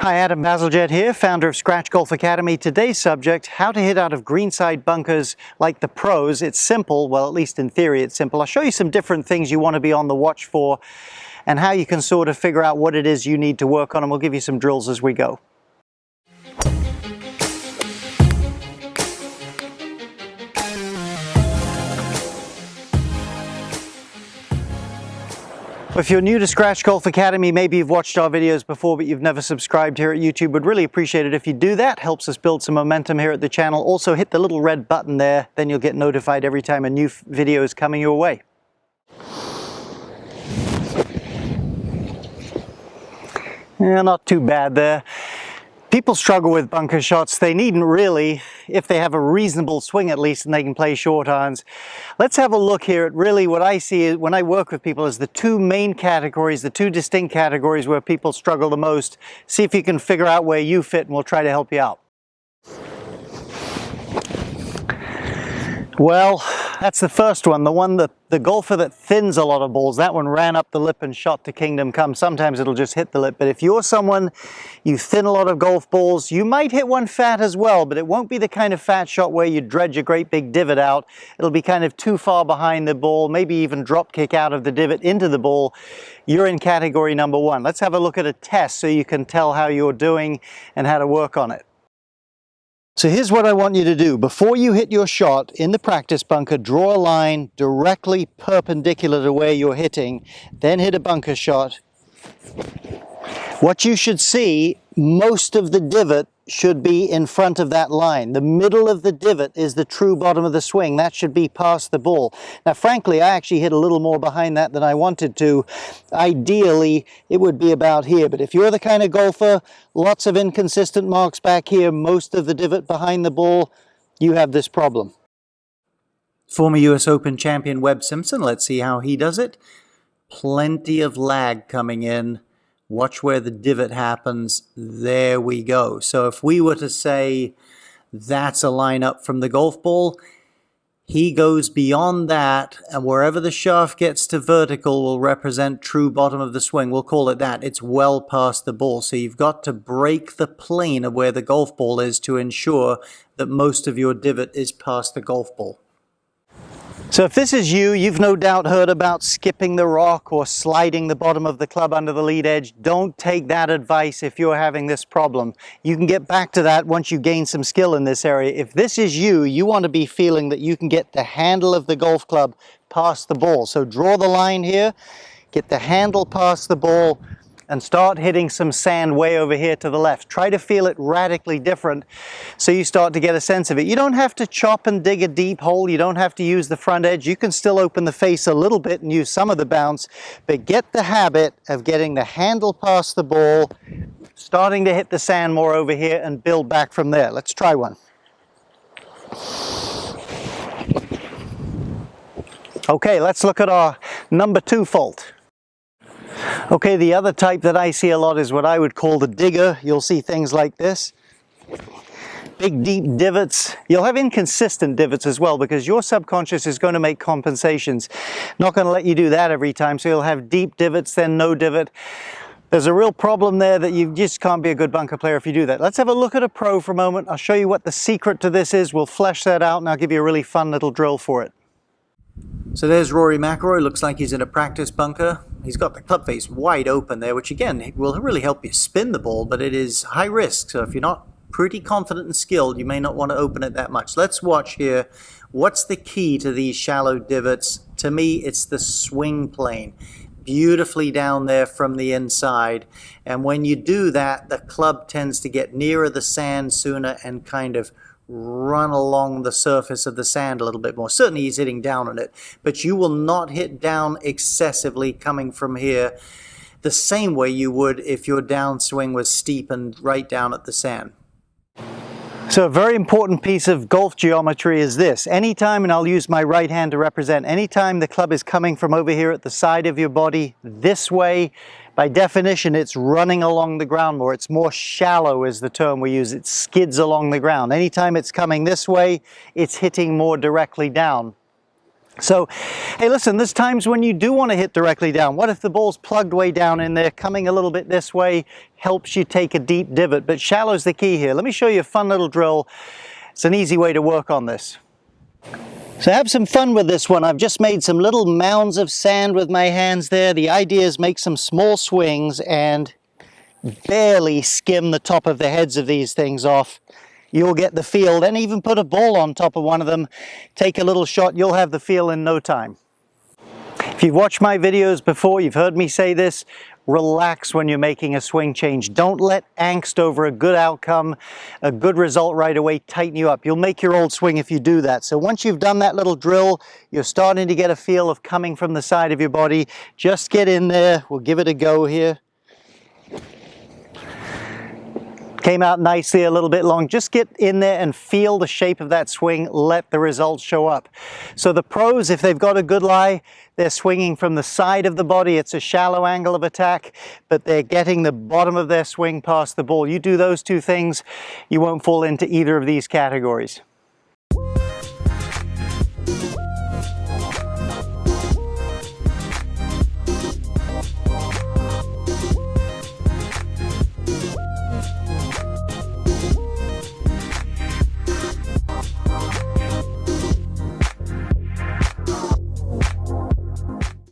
Hi, Adam Bazalgette here, founder of Scratch Golf Academy. Today's subject, how to hit out of greenside bunkers like the pros. It's simple, well at least in theory it's simple. I'll show you some different things you want to be on the watch for and how you can sort of figure out what it is you need to work on, and we'll give you some drills as we go. If you're new to Scratch Golf Academy, maybe you've watched our videos before but you've never subscribed here at YouTube, would really appreciate it if you do that. Helps us build some momentum here at the channel. Also hit the little red button there, then you'll get notified every time a new video is coming your way. Yeah, not too bad there. People struggle with bunker shots. They needn't really, if they have a reasonable swing at least and they can play short irons. Let's have a look here at really what I see is, when I work with people, is the two main categories, the two distinct categories where people struggle the most. See if you can figure out where you fit and we'll try to help you out. Well, that's the first one, the golfer that thins a lot of balls. That one ran up the lip and shot to kingdom come. Sometimes it'll just hit the lip, but if you're someone, you thin a lot of golf balls, you might hit one fat as well, but it won't be the kind of fat shot where you dredge a great big divot out. It'll be kind of too far behind the ball, maybe even drop kick out of the divot into the ball. You're in category number one. Let's have a look at a test so you can tell how you're doing and how to work on it. So here's what I want you to do. Before you hit your shot in the practice bunker, draw a line directly perpendicular to where you're hitting, then hit a bunker shot. What you should see, most of the divot should be in front of that line. The middle of the divot is the true bottom of the swing. That should be past the ball. Now, frankly, I actually hit a little more behind that than I wanted to. Ideally, it would be about here. But if you're the kind of golfer, lots of inconsistent marks back here, most of the divot behind the ball, you have this problem. Former US Open champion Webb Simpson, let's see how he does it. Plenty of lag coming in. Watch where the divot happens. There we go. So if we were to say that's a line up from the golf ball, he goes beyond that, and wherever the shaft gets to vertical will represent true bottom of the swing. We'll call it that. It's well past the ball. So you've got to break the plane of where the golf ball is to ensure that most of your divot is past the golf ball. So if this is you, you've no doubt heard about skipping the rock or sliding the bottom of the club under the lead edge. Don't take that advice if you're having this problem. You can get back to that once you gain some skill in this area. If this is you, you want to be feeling that you can get the handle of the golf club past the ball. So draw the line here, get the handle past the ball, and start hitting some sand way over here to the left. Try to feel it radically different so you start to get a sense of it. You don't have to chop and dig a deep hole. You don't have to use the front edge. You can still open the face a little bit and use some of the bounce, but get the habit of getting the handle past the ball, starting to hit the sand more over here and build back from there. Let's try one. Okay, let's look at our number 2 fault. Okay, the other type that I see a lot is what I would call the digger. You'll see things like this. Big deep divots. You'll have inconsistent divots as well because your subconscious is going to make compensations. Not going to let you do that every time, so you'll have deep divots, then no divot. There's a real problem there that you just can't be a good bunker player if you do that. Let's have a look at a pro for a moment. I'll show you what the secret to this is. We'll flesh that out and I'll give you a really fun little drill for it. So there's Rory McIlroy. Looks like he's in a practice bunker. He's got the club face wide open there, which again will really help you spin the ball, but it is high risk. So if you're not pretty confident and skilled, you may not want to open it that much. Let's watch here. What's the key to these shallow divots? To me, it's the swing plane. Beautifully down there from the inside. And when you do that, the club tends to get nearer the sand sooner and kind of run along the surface of the sand a little bit more. Certainly he's hitting down on it, but you will not hit down excessively coming from here the same way you would if your downswing was steep and right down at the sand. So a very important piece of golf geometry is this. Anytime, and I'll use my right hand to represent, anytime the club is coming from over here at the side of your body this way, by definition, it's running along the ground more. It's more shallow is the term we use. It skids along the ground. Anytime it's coming this way, it's hitting more directly down. So, hey, listen, there's times when you do want to hit directly down. What if the ball's plugged way down in there, coming a little bit this way, helps you take a deep divot, but shallow's the key here. Let me show you a fun little drill. It's an easy way to work on this. So have some fun with this one. I've just made some little mounds of sand with my hands there. The idea is make some small swings and barely skim the top of the heads of these things off. You'll get the feel. Then even put a ball on top of one of them. Take a little shot. You'll have the feel in no time. If you've watched my videos before, you've heard me say this. Relax when you're making a swing change. Don't let angst over a good outcome, a good result right away, tighten you up. You'll make your old swing if you do that. So once you've done that little drill, you're starting to get a feel of coming from the side of your body. Just get in there. We'll give it a go here. Came out nicely, a little bit long. Just get in there and feel the shape of that swing. Let the results show up. So the pros, if they've got a good lie, they're swinging from the side of the body. It's a shallow angle of attack, but they're getting the bottom of their swing past the ball. You do those two things, you won't fall into either of these categories.